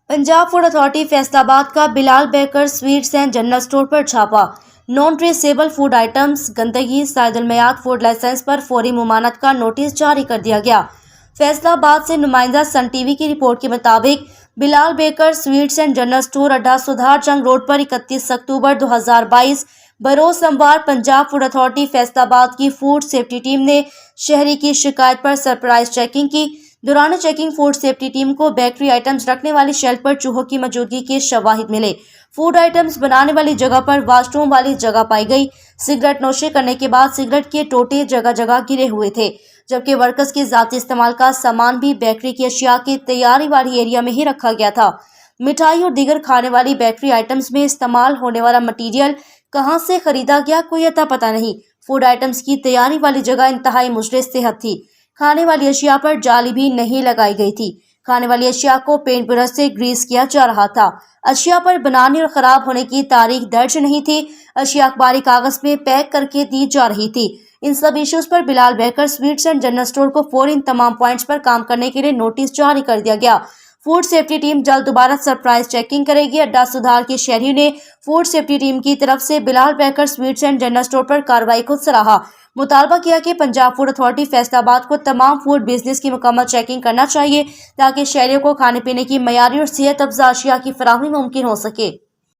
Punjab food authority Faisalabad का Bilal baker sweets and general store पर छापा। नॉन ट्रेसेबल फूड आइटम्स, गंदगी, साइदुल-मयाद फूड लाइसेंस पर फौरी मुमानत का नोटिस जारी कर दिया गया। फैसलाबाद से नुमाइंदा सन टीवी की रिपोर्ट के मुताबिक Bilal baker sweets and general store अड्डा सुधार जंग रोड पर 31 अक्टूबर 2022 बरोज सोमवार पंजाब फूड अथॉरिटी फैसलाबाद की फूड सेफ्टी टीम ने शहरी की शिकायत पर सरप्राइज चेकिंग की। दौरान चेकिंग फूड सेफ्टी टीम को बेकरी आइटम्स रखने वाली शेल्फ पर चूहों की मौजूदगी के शवाहिद मिले। फूड आइटम्स बनाने वाली जगह पर वॉशरूम वाली जगह पाई गई। सिगरेट नोशे करने के बाद सिगरेट के टोटे जगह जगह गिरे हुए थे, जबकि वर्कर्स के जाती इस्तेमाल का सामान भी बेकरी की अशिया की तैयारी वाली एरिया में ही रखा गया था। मिठाई और दीगर खाने वाली बेकरी आइटम्स में इस्तेमाल होने वाला मटीरियल कहां से खरीदा गया, कोई अता पता नहीं। फूड आइटम्स की तैयारी वाली जगह इंतहाई मुजरिम सेहत थी। खाने वाली अशिया पर जाली भी नहीं लगाई गई थी। खाने वाली अशिया को पेंट ब्रश से ग्रीस किया जा रहा था। अशिया पर बनाने और खराब होने की तारीख दर्ज नहीं थी। अशिया अखबारी कागज में पैक करके दी जा रही थी। इन सब इश्यूज पर Bilal baker sweets and general store को फौरी इन तमाम पॉइंट्स पर काम करने के लिए नोटिस जारी कर दिया गया। फूड सेफ्टी टीम जल्द दोबारा सरप्राइज चेकिंग करेगी। अड्डा सुधार के शहरियों ने फूड सेफ्टी टीम की तरफ से Bilal baker sweets and general store पर कार्रवाई को सराहा। मुतालबा किया कि पंजाब फूड अथॉरिटी फैसलाबाद को तमाम फूड बिजनेस की मुकम्मल चेकिंग करना चाहिए ताकि शहरियों को खाने पीने की मयारी और सेहत अफजा अशिया की फराहमी मुमकिन हो सके।